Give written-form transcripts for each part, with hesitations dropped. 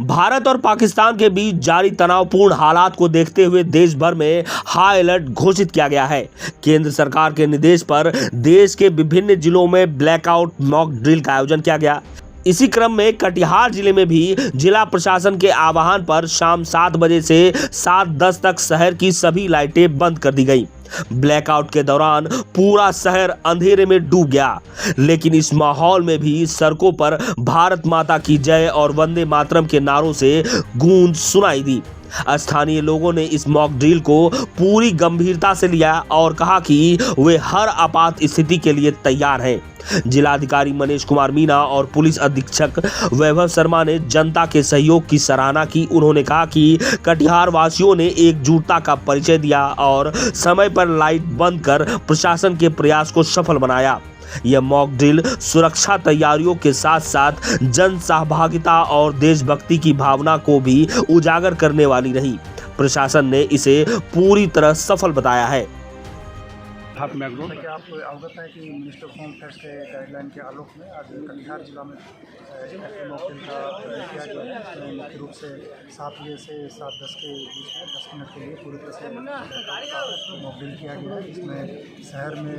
भारत और पाकिस्तान के बीच जारी तनावपूर्ण हालात को देखते हुए देश भर में हाई अलर्ट घोषित किया गया है। केंद्र सरकार के निर्देश पर देश के विभिन्न जिलों में ब्लैकआउट मॉक ड्रिल का आयोजन किया गया। इसी क्रम में कटिहार जिले में भी जिला प्रशासन के आह्वान पर शाम 7 बजे से 7:10 तक शहर की सभी लाइटें बंद कर दी गई। ब्लैकआउट के दौरान पूरा शहर अंधेरे में डूब गया, लेकिन इस माहौल में भी सड़कों पर भारत माता की जय और वंदे मातरम के नारों से गूंज सुनाई दी। स्थानीय लोगों ने इस मॉक ड्रिल को पूरी गंभीरता से लिया और कहा कि वे हर आपात स्थिति के लिए तैयार हैं। जिलाधिकारी मनीष कुमार मीना और पुलिस अधीक्षक वैभव शर्मा ने जनता के सहयोग की सराहना की। उन्होंने कहा कि कटिहार वासियों ने एकजुटता का परिचय दिया और समय पर लाइट बंद कर प्रशासन के प्रयास को सफल बनाया। यह मॉक ड्रिल सुरक्षा तैयारियों के साथ साथ जन सहभागिता और देशभक्ति की भावना को भी उजागर करने वाली रही। प्रशासन ने इसे पूरी तरह सफल बताया है। क्या आपको अवगत है कि मिनिस्टर ऑफ होम अफेयर्स के गाइडलाइन के आलोक में आज कटिहार जिला में मॉक ड्रिल का किया गया है। इसमें मुख्य रूप से 7 बजे से 7:10 के बीच में 10 मिनट के लिए पूरी तरह से मॉक ड्रिल किया गया है। इसमें शहर में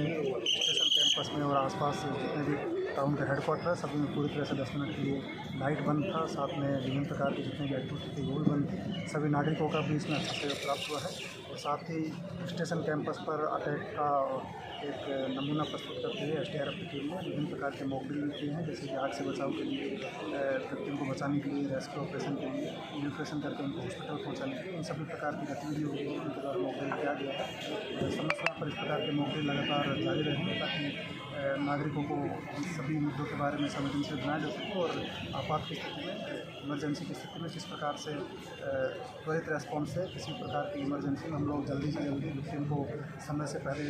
स्टेशन कैंपस में और आसपास जितने भी टाउन के हेडक्वार्टर है सभी में पूरी तरह से 10 मिनट के लिए लाइट बंद था। साथ में विभिन्न प्रकार की जितनी भी एक्टिविटी थी वो भी बंद थी। सभी नागरिकों का भी इसमें अच्छा सहयोग प्राप्त हुआ है और साथ ही स्टेशन कैंपस पर अटैक का एक नमूना प्रस्तुत करते हुए SDRF की टीम ने विभिन्न प्रकार के मॉक ड्रिल किए हैं, जैसे कि आग से बचाव के लिए, व्यक्तियों को बचाने के लिए, रेस्क्यू ऑपरेशन के लिए, इवैक्यूएशन करके उनको हॉस्पिटल पहुंचाने के लिए, इन सभी प्रकार की गतिविधियों को उनके द्वारा मॉक ड्रिल किया गया है। समय समय पर इस प्रकार के मॉक ड्रिल लगातार जारी रहेंगे ताकि नागरिकों को सभी मुद्दों के बारे में संवेदनशील बनाया जा सके और आपात की स्थिति में, इमरजेंसी की स्थिति में जिस प्रकार से त्वरित रेस्पॉन्स से किसी प्रकार की इमरजेंसी में हम लोग जल्दी से जल्दी विक्टिम को समय से पहले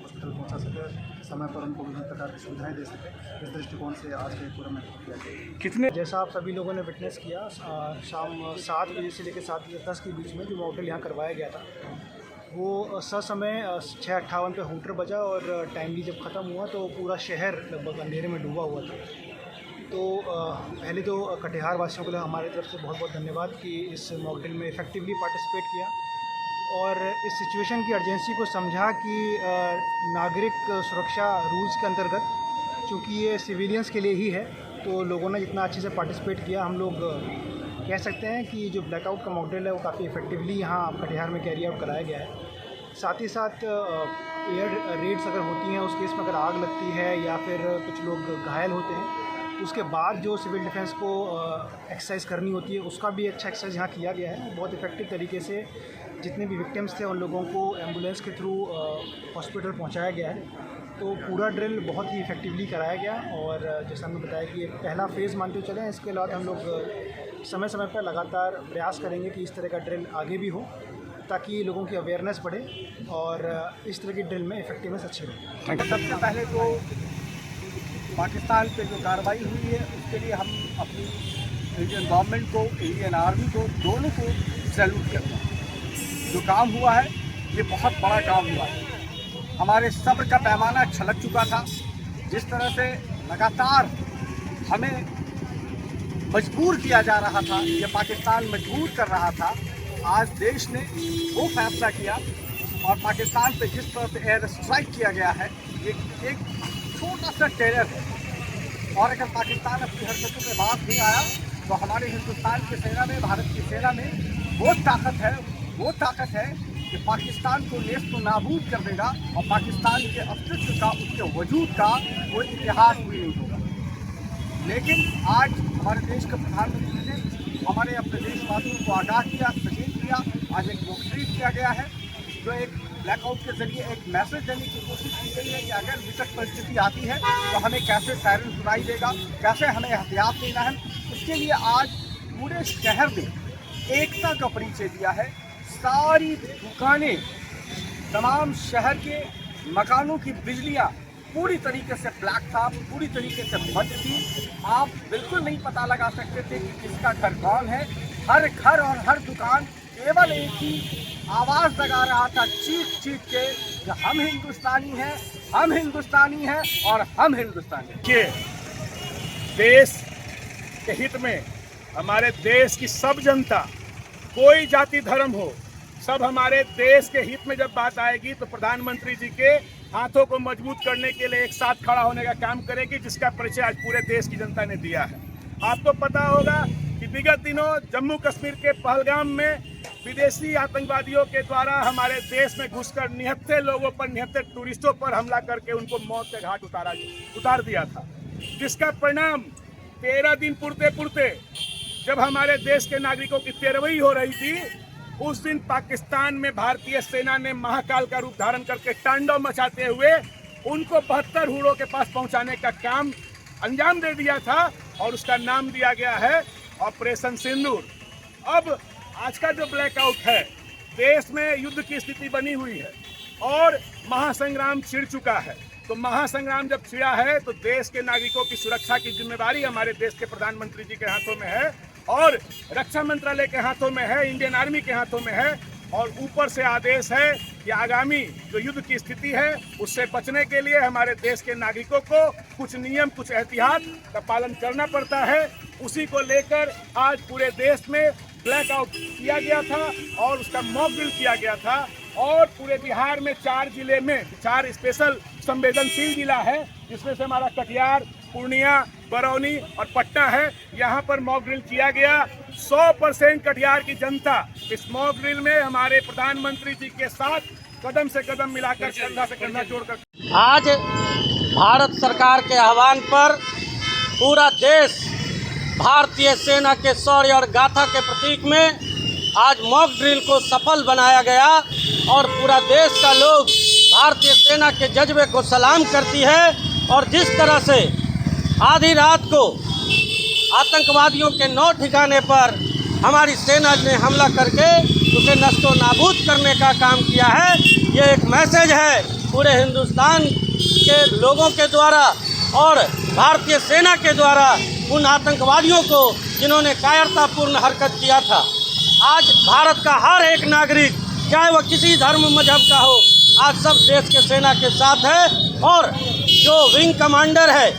हॉस्पिटल पहुंचा सके, समय पर उनको विभिन्न प्रकार की सुविधाएं दे सके, इस दृष्टिकोण से आज के पूरा में किया गया। कितने जैसा आप सभी लोगों ने विटनेस किया, शाम 7 बजे से लेकर 7:10 के बीच में जो मॉक ड्रिल यहाँ करवाया गया था वो समय 6:58 पे हूटर बजा और टाइमली जब ख़त्म हुआ तो पूरा शहर लगभग अंधेरे में डूबा हुआ था। तो पहले तो कटिहार वासियों को हमारी तरफ से बहुत बहुत धन्यवाद कि इस मॉक ड्रिल में इफ़ेक्टिवली पार्टिसिपेट किया और इस सिचुएशन की अर्जेंसी को समझा कि नागरिक सुरक्षा रूल्स के अंतर्गत चूँकि ये सिविलियंस के लिए ही है तो लोगों ने जितना अच्छे से पार्टिसिपेट किया, हम लोग कह सकते हैं कि जो ब्लैकआउट का मॉक ड्रिल है वो काफ़ी इफेक्टिवली यहाँ कटिहार में कैरी आउट कराया गया है। साथ ही साथ एयर रेड्स अगर होती हैं, उस केस में अगर आग लगती है या फिर कुछ लोग घायल होते हैं, उसके बाद जो सिविल डिफेंस को एक्सरसाइज करनी होती है उसका भी अच्छा एक्सरसाइज यहाँ किया गया है। बहुत इफेक्टिव तरीके से जितने भी विक्टिम्स थे उन लोगों को एम्बुलेंस के थ्रू हॉस्पिटल पहुँचाया गया है। तो पूरा ड्रिल बहुत ही इफेक्टिवली कराया गया और जैसा हमने बताया कि एक पहला फेज़ मानते चले हैं। इसके बाद हम लोग समय समय पर लगातार प्रयास करेंगे कि इस तरह का ड्रिल आगे भी हो ताकि लोगों की अवेयरनेस बढ़े और इस तरह की ड्रिल में इफेक्टिवनेस अच्छी रहे। सबसे पहले तो पाकिस्तान पे जो कार्रवाई हुई है उसके लिए हम अपनी इंडियन गवर्नमेंट को, इंडियन आर्मी को, दोनों को सैल्यूट करते हैं। जो काम हुआ है ये बहुत बड़ा काम हुआ है। हमारे सब्र का पैमाना छलक चुका था। जिस तरह से लगातार हमें मजबूर किया जा रहा था, ये पाकिस्तान मजबूर कर रहा था, आज देश ने वो फैसला किया और पाकिस्तान पे जिस तरह से एयर स्ट्राइक किया गया है ये एक छोटा सा टेरर है। और अगर पाकिस्तान अपनी हरकतों में बात नहीं आया तो हमारे हिंदुस्तान की सेना में, भारत की सेना में वो ताकत है कि पाकिस्तान को नेस्त नाबूद कर देगा और पाकिस्तान के अस्तित्व का, उसके वजूद का कोई इतिहास भी नहीं होगा। लेकिन आज हमारे देश के प्रधानमंत्री ने हमारे अपने देशवासियों को आगाह किया, सचेत किया। आज एक मॉक ड्रिल किया गया है जो एक ब्लैकआउट के जरिए एक मैसेज देने की कोशिश की गई है कि अगर विकट परिस्थिति आती है तो हमें कैसे सायरन सुनाई देगा, कैसे हमें एहतियात लेना है। उसके लिए आज पूरे शहर में एकता का परिचय दिया है। सारी दुकानें, तमाम शहर के मकानों की बिजलियां पूरी तरीके से ब्लैक था, पूरी तरीके से बंद थी। आप बिल्कुल नहीं पता लगा सकते थे कि किसका घर कौन है। हर घर और हर दुकान केवल एक ही आवाज़ लगा रहा था, चीख के कि हम हिंदुस्तानी हैं, हम हिंदुस्तानी हैं और हम हिंदुस्तानी हैं। के देश के हित में हमारे देश की सब जनता, कोई जाति धर्म हो, सब हमारे देश के हित में जब बात आएगी तो प्रधानमंत्री जी के हाथों को मजबूत करने के लिए एक साथ खड़ा होने का काम करेगी, जिसका परिचय आज पूरे देश की जनता ने दिया है। आपको पता होगा कि विगत दिनों जम्मू कश्मीर के पहलगाम में विदेशी आतंकवादियों के द्वारा हमारे देश में घुसकर निहत्थे लोगों पर, निहत्थे टूरिस्टों पर हमला करके उनको मौत के घाट उतार दिया था, जिसका परिणाम 13 दिन पुरते पुरते जब हमारे देश के नागरिकों की 13वीं हो रही थी, उस दिन पाकिस्तान में भारतीय सेना ने महाकाल का रूप धारण करके तांडव मचाते हुए उनको 72 हुड़ों के पास पहुंचाने का काम अंजाम दे दिया था और उसका नाम दिया गया है ऑपरेशन सिंदूर। अब आज का जो ब्लैकआउट है, देश में युद्ध की स्थिति बनी हुई है और महासंग्राम छिड़ चुका है। तो महासंग्राम जब छिड़ा है तो देश के नागरिकों की सुरक्षा की जिम्मेदारी हमारे देश के प्रधानमंत्री जी के हाथों में है और रक्षा मंत्रालय के हाथों में है, इंडियन आर्मी के हाथों में है और ऊपर से आदेश है कि आगामी जो युद्ध की स्थिति है उससे बचने के लिए हमारे देश के नागरिकों को कुछ नियम, कुछ एहतियात का पालन करना पड़ता है। उसी को लेकर आज पूरे देश में ब्लैकआउट किया गया था और उसका मॉक ड्रिल किया गया था और पूरे बिहार में 4 जिले में 4 स्पेशल संवेदनशील जिला है, जिसमें से हमारा कटिहार, पूर्णिया, बरौनी और पटना है। यहाँ पर मॉक ड्रिल किया गया। 100% कटिहार की जनता इस मॉक ड्रिल में हमारे प्रधानमंत्री जी के साथ कदम से कदम मिलाकर, कंधा से कंधा जोड़कर आज भारत सरकार के आह्वान पर पूरा देश भारतीय सेना के शौर्य और गाथा के प्रतीक में आज मॉक ड्रिल को सफल बनाया गया और पूरा देश का लोग भारतीय सेना के जज्बे को सलाम करती है। और जिस तरह से आधी रात को आतंकवादियों के 9 ठिकाने पर हमारी सेना ने हमला करके उसे नष्टो नाबूद करने का काम किया है, ये एक मैसेज है पूरे हिंदुस्तान के लोगों के द्वारा और भारतीय सेना के द्वारा उन आतंकवादियों को जिन्होंने कायरतापूर्ण हरकत किया था। आज भारत का हर एक नागरिक, चाहे वह किसी धर्म मजहब का हो, आज सब देश के सेना के साथ है। और जो विंग कमांडर है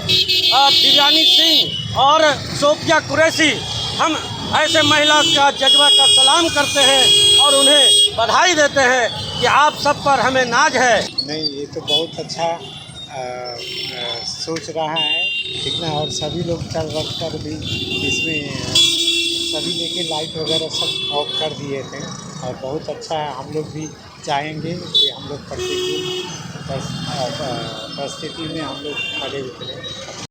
दिव्यानी सिंह और सोफिया कुरैशी, हम ऐसे महिला का जज्बा का सलाम करते हैं और उन्हें बधाई देते हैं कि आप सब पर हमें नाज है। नहीं, ये तो बहुत अच्छा सोच रहा है इतना, और सभी लोग चल रख कर भी इसमें सभी लेके लाइट वगैरह सब ऑफ कर दिए थे और बहुत अच्छा है। हम लोग भी चाहेंगे कि हम लोग प्रतिकूल परिस्थिति में हम लोग खड़े उतरें।